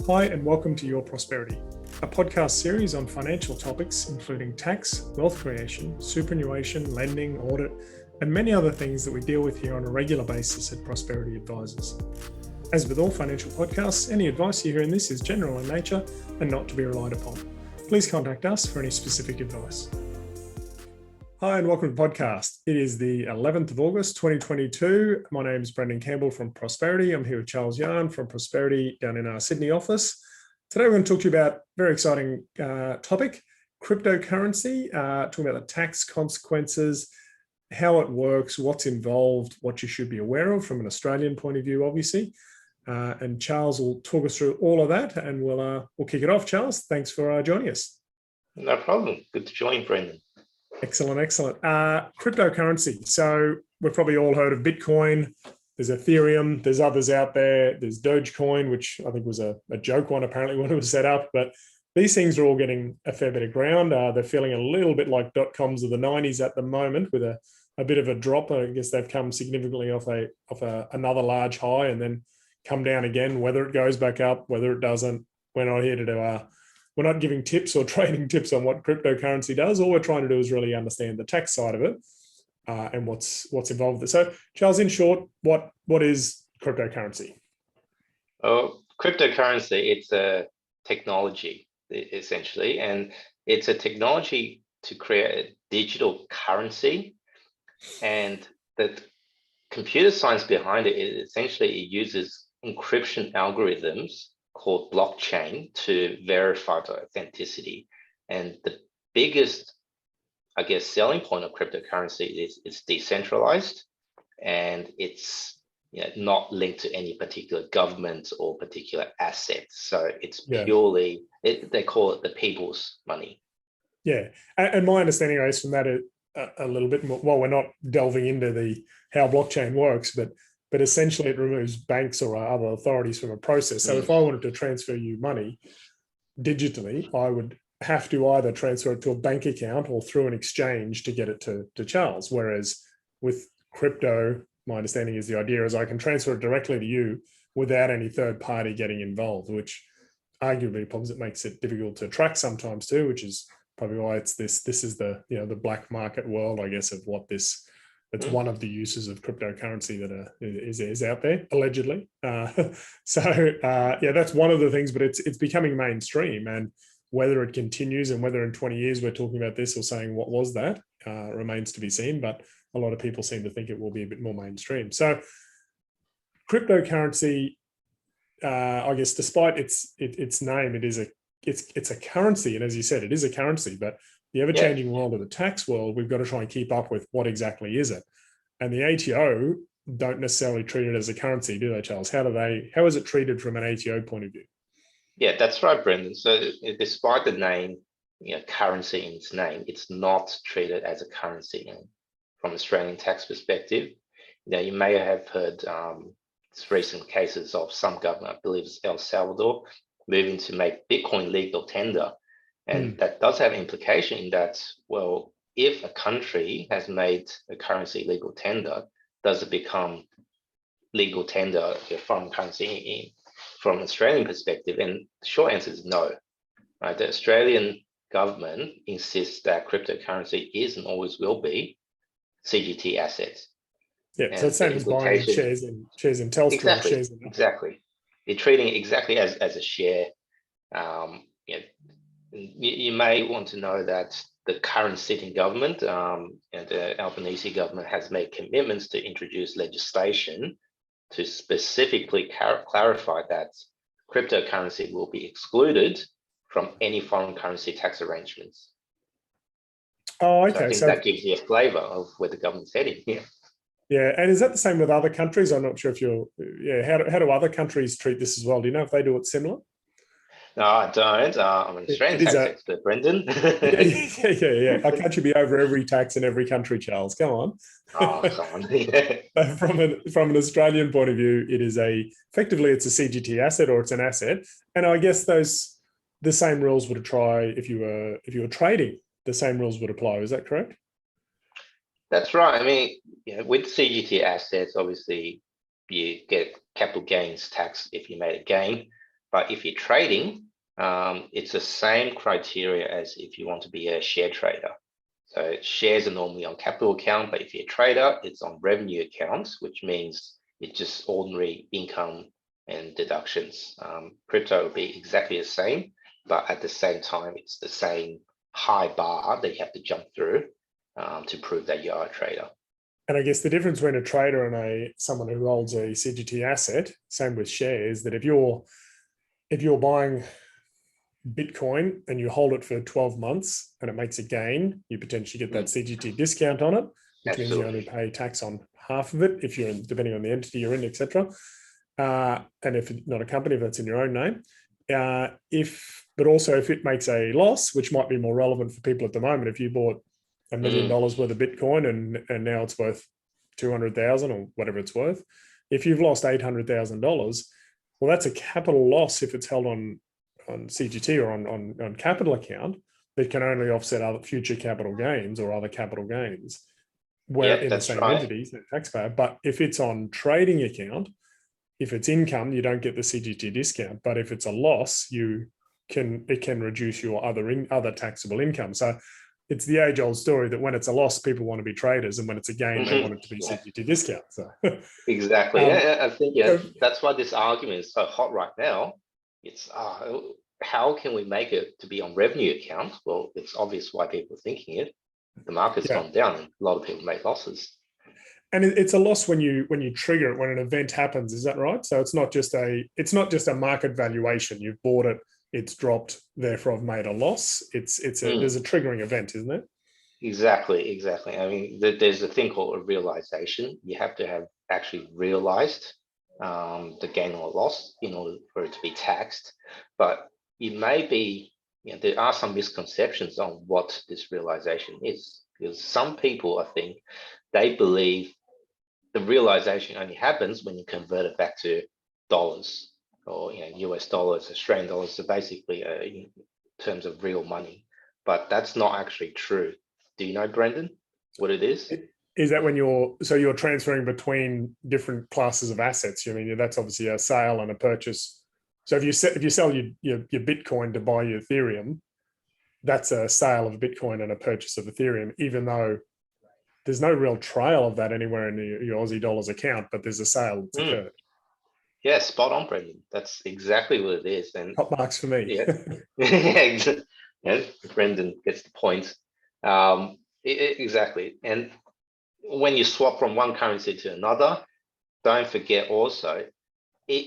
Hi, and welcome to Your Prosperity, a podcast series on financial topics including tax, wealth creation, superannuation, lending, audit, and many other things that we deal with here on a regular basis at Prosperity Advisors. As with all financial podcasts, any advice you hear in this is general in nature and not to be relied upon. Please contact us for any specific advice. Hi, and welcome to the podcast. It is the 11th of August, 2022. My name is Brendan Campbell from Prosperity. I'm here with Charles Yuan from Prosperity down in our Sydney office. Today, we're going to talk to you about a very exciting topic, cryptocurrency, talking about the tax consequences, how it works, what's involved, what you should be aware of from an Australian point of view, obviously. And Charles will talk us through all of that, and we'll kick it off. Charles, thanks for joining us. No problem. Good to join, Brendan. Excellent. Cryptocurrency. So we've probably all heard of Bitcoin. There's Ethereum. There's others out there. There's Dogecoin, which I think was a joke one apparently when it was set up. But these things are all getting a fair bit of ground. They're feeling a little bit like .coms of the 90s at the moment, with a bit of a drop. I guess they've come significantly off another large high and then come down again. Whether it goes back up, whether it doesn't, we're not here to do we're not giving tips or trading tips on what cryptocurrency does. All we're trying to do is really understand the tax side of it and what's involved with it. So, Charles, in short, what is cryptocurrency? Oh, cryptocurrency, it's a technology, essentially, and it's a technology to create a digital currency. And the computer science behind it is essentially it uses encryption algorithms called blockchain to verify the authenticity. And the biggest, I guess, selling point of cryptocurrency is it's decentralized, and it's not linked to any particular government or particular assets. So it's purely, they call it the people's money. Yeah, and my understanding is from that a little bit more, well, we're not delving into how blockchain works, but essentially it removes banks or other authorities from a process. So if I wanted to transfer you money digitally, I would have to either transfer it to a bank account or through an exchange to get it to Charles. Whereas with crypto, my understanding is the idea is I can transfer it directly to you without any third party getting involved, which arguably makes it difficult to track sometimes too, which is probably why it's this is the the black market world, I guess, of what this. It's one of the uses of cryptocurrency that is out there, allegedly. That's one of the things, but it's becoming mainstream. And whether it continues and whether in 20 years we're talking about this or saying, what was that, remains to be seen. But a lot of people seem to think it will be a bit more mainstream. So cryptocurrency, I guess, despite its name, it's a currency. And as you said, it is a currency, but the ever-changing world of the tax world, we've got to try and keep up with what exactly is it. And the ATO don't necessarily treat it as a currency, do they, Charles? How is it treated from an ATO point of view? Yeah, that's right, Brendan. So despite the name, currency in its name, it's not treated as a currency. From Australian tax perspective, you may have heard recent cases of some government, I believe it's El Salvador, moving to make Bitcoin legal tender. And that does have implication in that, well, if a country has made a currency legal tender, does it become legal tender foreign currency from an Australian perspective? And the short answer is no. Right? The Australian government insists that cryptocurrency is and always will be CGT assets. Yeah, and so it's same as buying shares in Telstra. Exactly. They're treating it exactly as a share. You may want to know that the current sitting government, the Albanese government, has made commitments to introduce legislation to specifically clarify that cryptocurrency will be excluded from any foreign currency tax arrangements. Oh, okay. So I think that gives you a flavour of where the government's heading here. Yeah, and is that the same with other countries? I'm not sure if how do other countries treat this as well? Do you know if they do it similar? No, I don't. I'm an Australian tax expert, Brendan. Yeah. I can't you be over every tax in every country, Charles? Come on. Oh, come on. From an Australian point of view, effectively it's a CGT asset or it's an asset, and I guess the same rules would apply if you were trading. The same rules would apply. Is that correct? That's right. I mean, with CGT assets, obviously you get capital gains tax if you made a gain. But if you're trading, it's the same criteria as if you want to be a share trader. So shares are normally on capital account, but if you're a trader, it's on revenue accounts, which means it's just ordinary income and deductions. Crypto will be exactly the same, but at the same time, it's the same high bar that you have to jump through to prove that you are a trader. And I guess the difference between a trader and someone who holds a CGT asset, same with shares, that if you're buying Bitcoin and you hold it for 12 months and it makes a gain, you potentially get that CGT discount on it, which means you only pay tax on half of it if you're in, depending on the entity you're in, etc. And if it's not a company, if that's in your own name. But also if it makes a loss, which might be more relevant for people at the moment, if you bought $1 million worth of Bitcoin and now it's worth 200,000 or whatever it's worth, if you've lost $800,000, well, that's a capital loss if it's held on CGT or on capital account that can only offset other future capital gains or other capital gains where in the same entities, the taxpayer. But if it's on trading account, if it's income, you don't get the CGT discount. But if it's a loss, it can reduce your other taxable income. So it's the age-old story that when it's a loss, people want to be traders, and when it's a gain, they want it to be CGT discount. So exactly. I think that's why this argument is so hot right now. It's how can we make it to be on revenue account? Well, it's obvious why people are thinking it. The market's gone down, and a lot of people make losses. And it's a loss when you trigger it, when an event happens. Is that right? So it's not just a market valuation. You've bought it, it's dropped, therefore I've made a loss. There's a triggering event, isn't it? Exactly. I mean, there's a thing called a realization. You have to have actually realized the gain or loss in order for it to be taxed. But it may be, there are some misconceptions on what this realization is, because some people, I think, they believe the realization only happens when you convert it back to dollars or US dollars, Australian dollars, so basically in terms of real money. But that's not actually true. Do you know, Brendan, what it is? Is that when you're transferring between different classes of assets? I mean, that's obviously a sale and a purchase. So if you sell your Bitcoin to buy your Ethereum, that's a sale of Bitcoin and a purchase of Ethereum, even though there's no real trail of that anywhere in your Aussie dollars account, but there's a sale that's occurred. Yeah, spot on, Brendan. That's exactly what it is. And top marks for me. Yeah, Brendan gets the point. Exactly. And when you swap from one currency to another, don't forget also,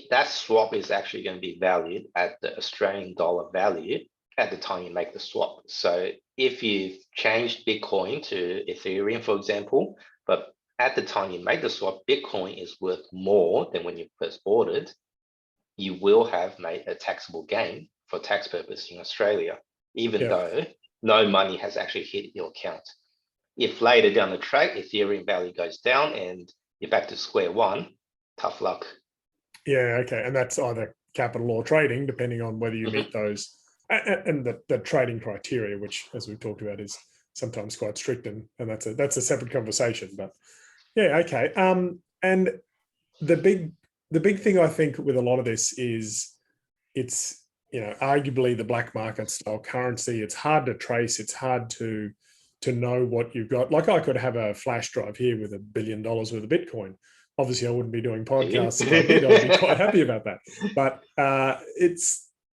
that swap is actually going to be valued at the Australian dollar value at the time you make the swap. So if you changed Bitcoin to Ethereum, for example, but at the time you make the swap, Bitcoin is worth more than when you first bought it, you will have made a taxable gain for tax purpose in Australia, even though no money has actually hit your account. If later down the track, Ethereum value goes down and you're back to square one, tough luck. Yeah, okay. And that's either capital or trading, depending on whether you meet those and the trading criteria, which, as we've talked about, is sometimes quite strict, and that's a separate conversation. But yeah, okay. And the big thing I think with a lot of this is it's arguably the black market style currency. It's hard to trace. It's hard to know what you've got. Like I could have a flash drive here with $1 billion worth of Bitcoin. Obviously, I wouldn't be doing podcasts if I did. I'd be quite happy about that. But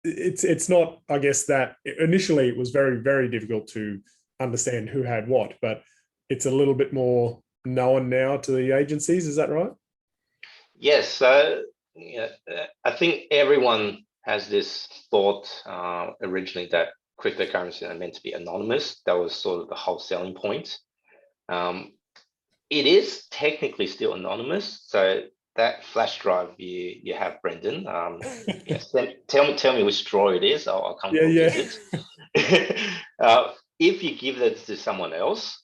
it's not, I guess, that initially it was very, very difficult to understand who had what, but it's a little bit more known now to the agencies. Is that right? Yes. So I think everyone has this thought originally that cryptocurrencies are meant to be anonymous. That was sort of the whole selling point. It is technically still anonymous. So that flash drive you have, Brendan, yes, tell me which drawer it is. I'll come visit. If you give that to someone else,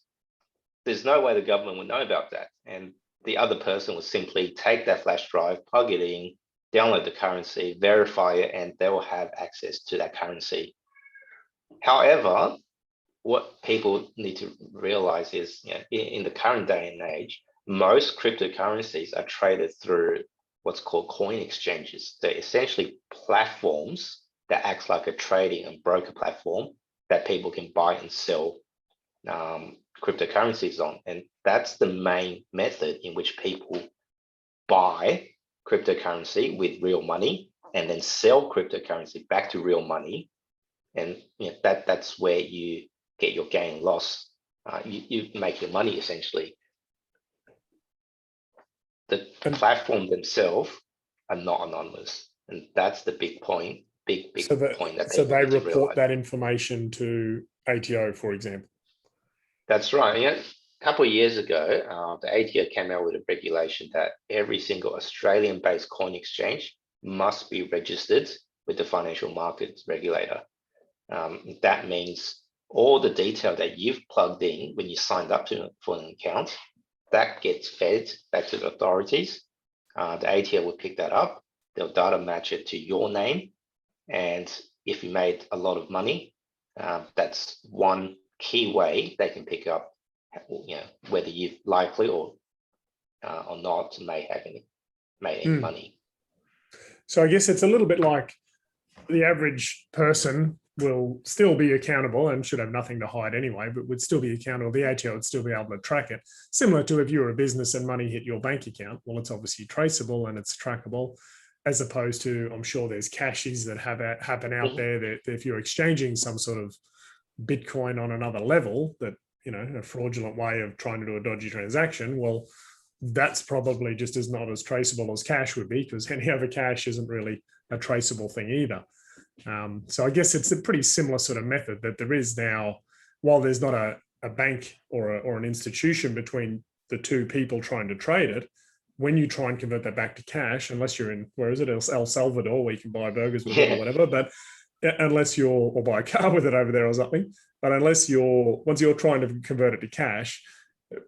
there's no way the government would know about that. And the other person will simply take that flash drive, plug it in, download the currency, verify it, and they will have access to that currency. However, what people need to realize is, in the current day and age, most cryptocurrencies are traded through what's called coin exchanges. They're essentially platforms that acts like a trading and broker platform that people can buy and sell cryptocurrencies on. And that's the main method in which people buy cryptocurrency with real money and then sell cryptocurrency back to real money. And that's where you get your gain loss. You make your money essentially. The platform themselves are not anonymous, and that's the big point. Big point that so they report realize. that information to ATO, for example. That's right. A couple of years ago, the ATO came out with a regulation that every single Australian-based coin exchange must be registered with the financial markets regulator. That means all the detail that you've plugged in when you signed up for an account, that gets fed back to the authorities. The ATO will pick that up. They'll data match it to your name. And if you made a lot of money, that's one key way they can pick up, whether you've likely or not made any money. So I guess it's a little bit like the average person will still be accountable and should have nothing to hide anyway, but would still be accountable. The ATO would still be able to track it. Similar to if you're a business and money hit your bank account, well, it's obviously traceable and it's trackable, as opposed to, I'm sure there's cashes that happen out there that if you're exchanging some sort of Bitcoin on another level, that, a fraudulent way of trying to do a dodgy transaction, well, that's probably just as not as traceable as cash would be, because any other cash isn't really a traceable thing either. So I guess it's a pretty similar sort of method that there is now, while there's not a bank or an institution between the two people trying to trade it, when you try and convert that back to cash, unless you're in, where is it, El Salvador, where you can buy burgers with it or whatever, but or buy a car with it over there or something, but once you're trying to convert it to cash,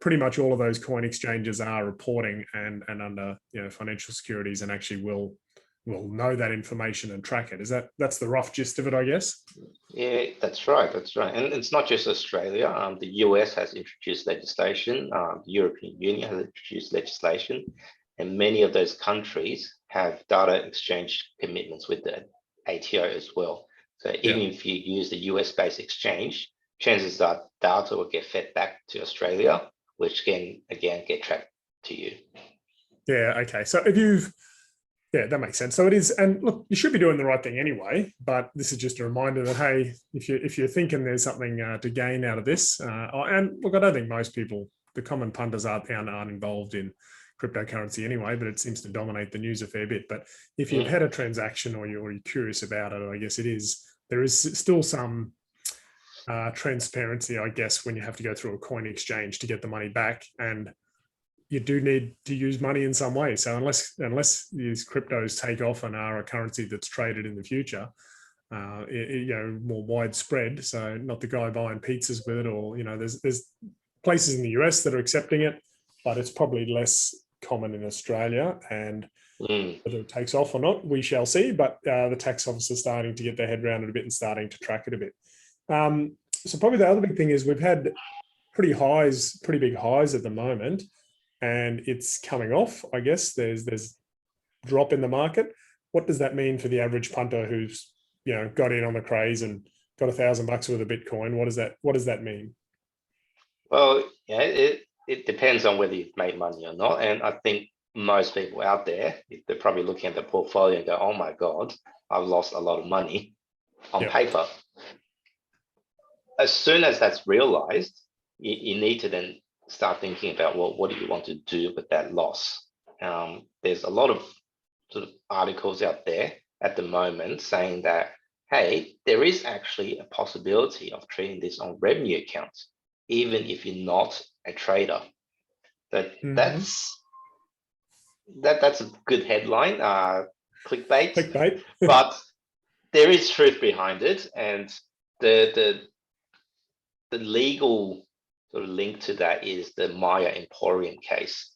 pretty much all of those coin exchanges are reporting and under financial securities, and actually will know that information and track it. That's the rough gist of it, I guess? Yeah, that's right. And it's not just Australia. The US has introduced legislation. The European Union has introduced legislation. And many of those countries have data exchange commitments with the ATO as well. So even if you use the US-based exchange, chances are data will get fed back to Australia, which can, again, get tracked to you. Yeah, okay. So that makes sense. So it is, and look, you should be doing the right thing anyway, but this is just a reminder that, hey, if you're thinking there's something to gain out of this, and look, I don't think most people, the common punters aren't involved in cryptocurrency anyway, but it seems to dominate the news a fair bit. But if you've had a transaction or you're curious about it, I guess there is still some transparency, I guess, when you have to go through a coin exchange to get the money back, and you do need to use money in some way. So unless these cryptos take off and are a currency that's traded in the future, more widespread. So not the guy buying pizzas with it, or there's places in the US that are accepting it, but it's probably less common in Australia. And whether it takes off or not, we shall see. But the tax office is starting to get their head around it a bit and starting to track it a bit. So probably the other big thing is we've had pretty big highs at the moment, and it's coming off. I guess there's drop in the market. What does that mean for the average punter who's got in on the craze and got $1,000 worth of Bitcoin? What does that mean? Well, it depends on whether you've made money or not. And I think most people out there, they're probably looking at the portfolio and go, "Oh my God, I've lost a lot of money on paper." As soon as that's realized, you need to then start thinking about, well, what do you want to do with that loss? There's a lot of sort of articles out there at the moment saying that, hey, there is actually a possibility of trading this on revenue accounts, even if you're not a trader. That's a good headline, clickbait. But there is truth behind it, and the legal sort of link to that is the Maya Emporium case.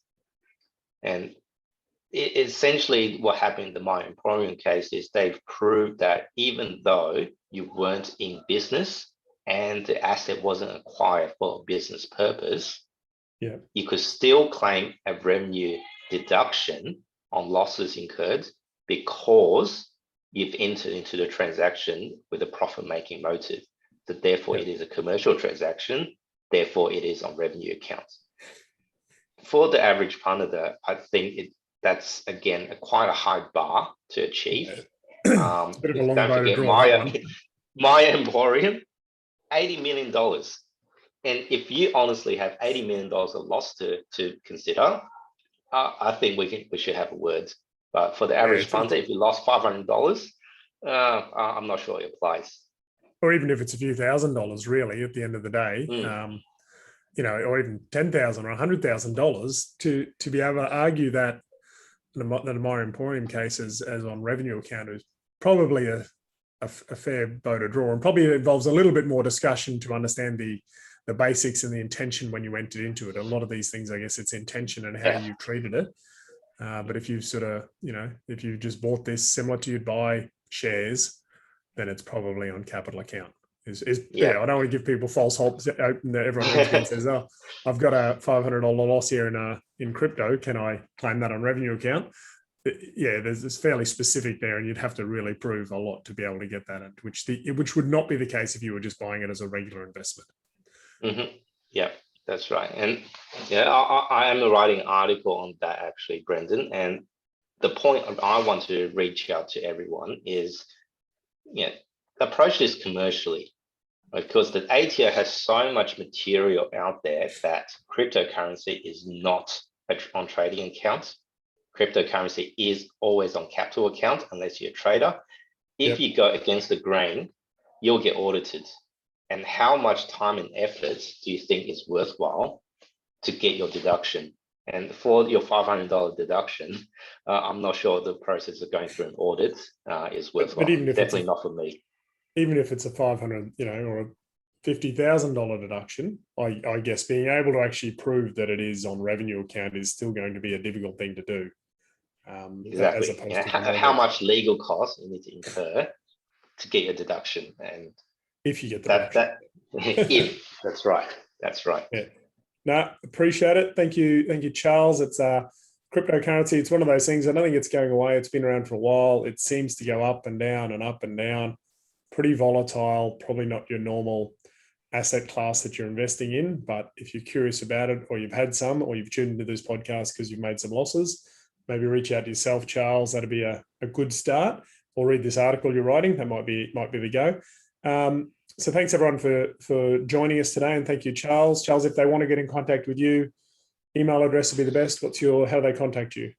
And essentially what happened in the Maya Emporium case is they've proved that even though you weren't in business and the asset wasn't acquired for a business purpose, you could still claim a revenue deduction on losses incurred because you've entered into the transaction with a profit-making motive. So therefore, it is a commercial transaction. Therefore, it is on revenue accounts. For the average punter, I think that's again quite a high bar to achieve. Bit of a long Don't bow to forget draw that one. my emporium, $80 million. And if you honestly have $80 million of loss to consider, I think we should have a word. But for the average punter, if you lost $500, I'm not sure it applies. Or even if it's a few $1,000s, really, at the end of the day, or even $10,000 or $100,000, to be able to argue that the My Emporium case as on revenue account is probably a fair bow to draw, and probably involves a little bit more discussion to understand the basics and the intention when you entered into it. A lot of these things, I guess, it's intention and how you treated it. But if you've if you just bought this similar to you'd buy shares, then it's probably on capital account. I don't want to give people false hopes. Everyone reads and says, "Oh, I've got a $500 loss here in crypto. Can I claim that on revenue account?" It's fairly specific there, and you'd have to really prove a lot to be able to get that, which would not be the case if you were just buying it as a regular investment. Mm-hmm. Yeah, that's right. And I am writing an article on that actually, Brendan. And the point I want to reach out to everyone is, approach this commercially, because the ATO has so much material out there that cryptocurrency is not on trading accounts. Cryptocurrency is always on capital account unless you're a trader. If you go against the grain, you'll get audited. And how much time and effort do you think is worthwhile to get your deduction? And for your $500 deduction, I'm not sure the process of going through an audit is worthwhile. But even if definitely not for me. Even if it's a $500, or a $50,000 deduction, I guess being able to actually prove that it is on revenue account is still going to be a difficult thing to do. Exactly. As opposed to how much legal costs you need to incur to get your deduction, and if you get the if that's right. Yeah. No, appreciate it. Thank you, Charles. It's cryptocurrency. It's one of those things. I don't think it's going away. It's been around for a while. It seems to go up and down and up and down. Pretty volatile. Probably not your normal asset class that you're investing in. But if you're curious about it, or you've had some, or you've tuned into this podcast because you've made some losses, maybe reach out to yourself, Charles. That'd be a good start. Or read this article you're writing. That might be the go. So thanks everyone for joining us today, and thank you, Charles. Charles, if they want to get in contact with you, email address would be the best. How do they contact you?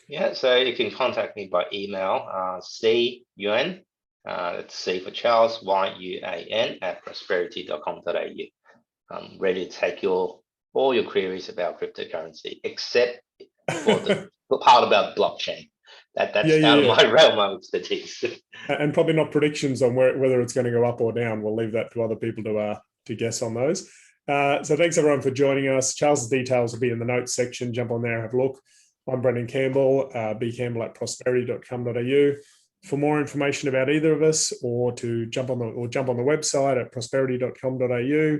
Yeah, so you can contact me by email, cyuan, it's C for Charles, YUAN @prosperity.com.au. I'm ready to take all your queries about cryptocurrency, except for the part about blockchain. That's out of my realm of expertise. And probably not predictions on whether it's going to go up or down. We'll leave that to other people to guess on those. So thanks everyone for joining us. Charles' details will be in the notes section. Jump on there, have a look. I'm Brendan Campbell, bcampbell @prosperity.com.au. For more information about either of us, or to jump on the website at prosperity.com.au.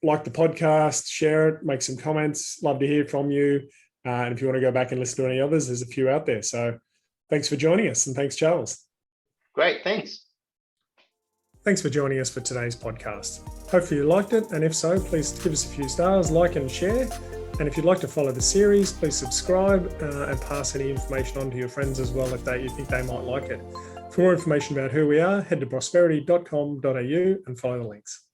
Like the podcast, share it, make some comments. Love to hear from you. And if you want to go back and listen to any others, there's a few out there. So thanks for joining us, and thanks, Charles. Great, thanks. Thanks for joining us for today's podcast. Hopefully you liked it, and if so, please give us a few stars, like and share. And if you'd like to follow the series, please subscribe and pass any information on to your friends as well if you think they might like it. For more information about who we are, head to prosperity.com.au and follow the links.